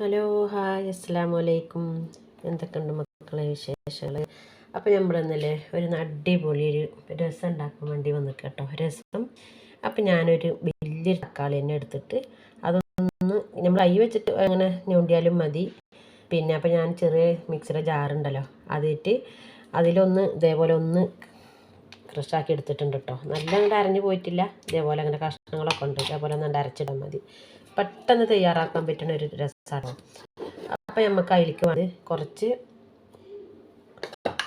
Hello hi അസ്സലാമു അലൈക്കും. എന്തൊക്കെയുണ്ട് മക്കളെ വിശേഷങ്ങൾ? അപ്പോൾ നമ്മളിന്നല്ലേ ഒരു അടിപൊളി ഒരു രസം ഉണ്ടാക്കാൻ വേണ്ടി വന്നു കേട്ടോ. രസം അപ്പോൾ ഞാനൊരു വലിയൊരു തക്കാളി തന്നെ എടുത്തിട്ട് അതൊന്ന് നമ്മൾ അരി വെച്ചിട്ട് അങ്ങനെ ഞൊണ്ടിയാലും മതി. പിന്നെ അപ്പോൾ ഞാൻ ചെറിയ മിക്സിയുടെ ജാറുണ്ടല്ലോ അതിട്ട് അതിലൊന്ന് ഇതേപോലെ ഒന്ന് ക്രഷാക്കി എടുത്തിട്ടുണ്ട് കേട്ടോ. നല്ല അങ്ങോട്ട് അരഞ്ഞു പോയിട്ടില്ല. ഇതേപോലെ അങ്ങനെ കഷ്ണങ്ങളൊക്കെ ഉണ്ട്. ഇതേപോലെ ഒന്ന് അരച്ചിടാൻ മതി. പെട്ടെന്ന് തയ്യാറാക്കാൻ പറ്റുന്ന ഒരു രസമാണ്. അപ്പോൾ നമുക്ക് അതിലേക്ക് വന്ന് കുറച്ച്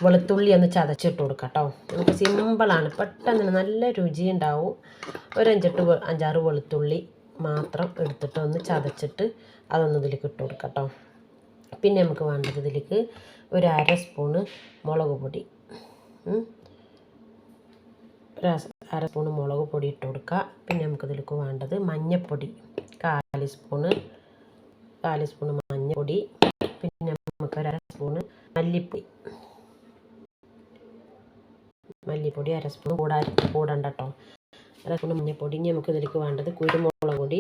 വെളുത്തുള്ളി ഒന്ന് ചതച്ചിട്ട് കൊടുക്കാം കേട്ടോ. നമുക്ക് സിമ്പിളാണ്, പെട്ടെന്ന് നല്ല രുചി ഉണ്ടാവും. ഒരു 5-6 വെളുത്തുള്ളി മാത്രം എടുത്തിട്ട് ഒന്ന് ചതച്ചിട്ട് അതൊന്ന് ഇതിലേക്ക് ഇട്ട് കൊടുക്കാം കേട്ടോ. പിന്നെ നമുക്ക് വേണ്ടത് ഇതിലേക്ക് ഒരു 1/2 സ്പൂണ് മുളക് പൊടി, ഒരു 1/2 സ്പൂണ് മുളക് പൊടി ഇട്ട് കൊടുക്കുക. പിന്നെ നമുക്കിതിലേക്ക് വേണ്ടത് മഞ്ഞൾപ്പൊടി 1/4 സ്പൂണ് മഞ്ഞൾപ്പൊടി. പിന്നെ നമുക്ക് 1/2 സ്പൂണ് മല്ലിപ്പൊടി 1/2 സ്പൂൺ കൂടണ്ട കേട്ടോ. 1/2 സ്പൂൺ മഞ്ഞൾപ്പൊടി. ഇനി നമുക്ക് ഇതിലേക്ക് വേണ്ടത് കുരുമുളക് പൊടി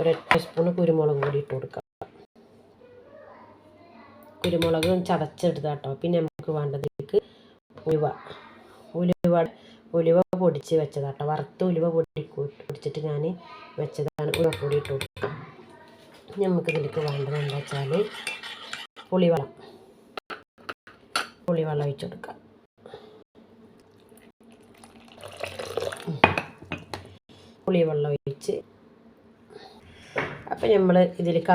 1 സ്പൂണ് കുരുമുളക് പൊടി ഇട്ട് കൊടുക്കുക. കുരുമുളക് ചതച്ചെടുത്ത കേട്ടോ. പിന്നെ നമുക്ക് വേണ്ടത് ഇതിലേക്ക് ഉലുവ പൊടിച്ച് വെച്ചതാട്ടോ. വറുത്ത് ഉലുവ പൊടിച്ചിട്ട് ഞാൻ വെച്ചതാണ്. ഉലുവ പൊടി ഇട്ട് കൊടുക്കുക. നമുക്ക് ഇതിലേക്ക് വേണ്ടത് എന്താ വെച്ചാൽ പുളിവെള്ളം ഒഴിച്ച് കൊടുക്കുക. പുളിവെള്ളം ഒഴിച്ച് അപ്പം നമ്മൾ ഇതിലേക്ക്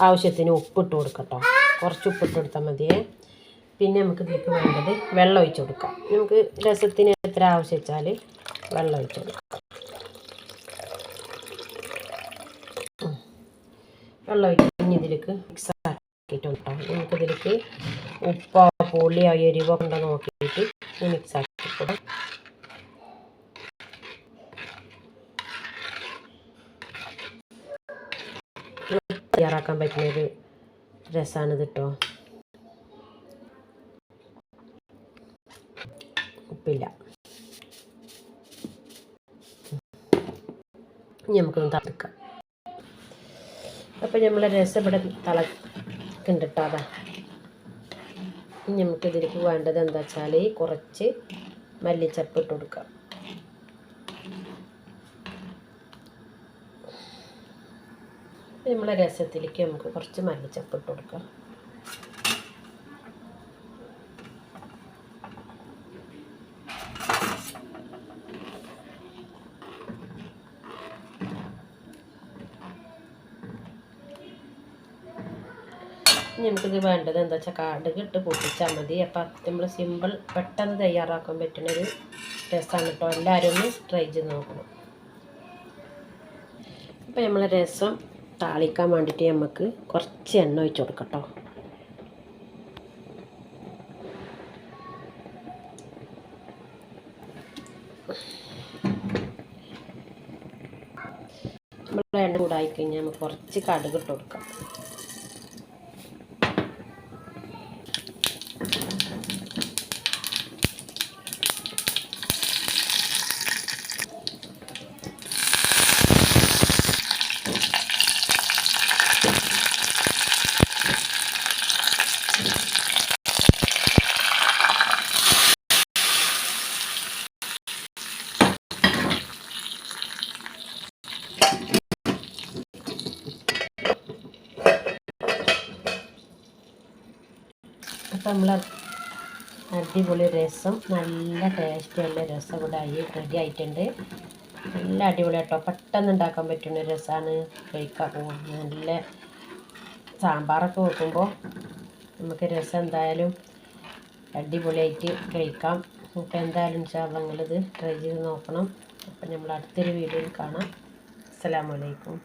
ആവശ്യത്തിന് ഉപ്പിട്ട് കൊടുക്കട്ടോ. കുറച്ച് ഉപ്പിട്ട് കൊടുത്താൽ മതിയേ. പിന്നെ നമുക്ക് ഇതിലേക്ക് വേണ്ടത് വെള്ളം ഒഴിച്ച് കൊടുക്കാം. നമുക്ക് രസത്തിന് എത്ര ആവശ്യം വെച്ചാൽ വെള്ളം ഒഴിച്ച് കൊടുക്കാം. വെള്ളം ഒഴിച്ച് ഇതിലേക്ക് മിക്സ് ആക്കിയിട്ട് കേട്ടോ. നമുക്കിതിലേക്ക് ഉപ്പോ പുളിയോ എരിവോ ഉണ്ടോ നോക്കിയിട്ട് മിക്സ് ആക്കി കൊടുക്കാം. തയ്യാറാക്കാൻ പറ്റുന്നൊരു രസമാണിത് കേട്ടോ. ഉപ്പില്ല. ഇനി നമുക്കൊന്ന് തളിക്കാം. അപ്പം നമ്മളെ രസം ഇവിടെ തിളക്കുന്നുണ്ട് കേട്ടോ. അതാ ഇനി നമുക്ക് ഇതിലേക്ക് വേണ്ടത് എന്താ വെച്ചാൽ കുറച്ച് മല്ലിച്ചപ്പ് ഇട്ട് കൊടുക്കാം. നമ്മളെ രസത്തിലേക്ക് നമുക്ക് കുറച്ച് മല്ലിച്ചപ്പ് ഇട്ട് കൊടുക്കാം. നമുക്കിത് വേണ്ടത് എന്താ വെച്ചാൽ കടുക് ഇട്ട് പൊട്ടിച്ചാൽ മതി. അപ്പം നമ്മൾ സിമ്പിൾ പെട്ടെന്ന് തയ്യാറാക്കാൻ പറ്റുന്നൊരു രസമാണ് കേട്ടോ. എല്ലാവരും ഒന്ന് ട്രൈ ചെയ്ത് നോക്കണം. അപ്പം നമ്മൾ രസം താളിക്കാൻ വേണ്ടിയിട്ട് നമുക്ക് കുറച്ച് എണ്ണ ഒഴിച്ച് കൊടുക്കാം കേട്ടോ. നമ്മൾ എണ്ണ ചൂടായി കഴിഞ്ഞാൽ നമുക്ക് കുറച്ച് കടുക് ഇട്ട് കൊടുക്കാം. അപ്പം നമ്മൾ അടിപൊളി രസം, നല്ല ടേസ്റ്റുള്ള രസം ഇവിടെ റെഡി ആയിട്ടുണ്ട്. നല്ല അടിപൊളി കേട്ടോ. പെട്ടെന്ന് ഉണ്ടാക്കാൻ പറ്റുന്ന രസമാണ്. കഴിക്കാൻ നല്ല സാമ്പാറൊക്കെ വെക്കുമ്പോൾ നമുക്ക് രസം എന്തായാലും അടിപൊളിയായിട്ട് കഴിക്കാം. അപ്പോൾ എന്തായാലും ഇൻഷാ അല്ലാഹ് നിങ്ങളിത് ട്രൈ ചെയ്ത് നോക്കണം. അപ്പം നമ്മൾ അടുത്തൊരു വീഡിയോയിൽ കാണാം. അസ്സലാമു അലൈക്കും.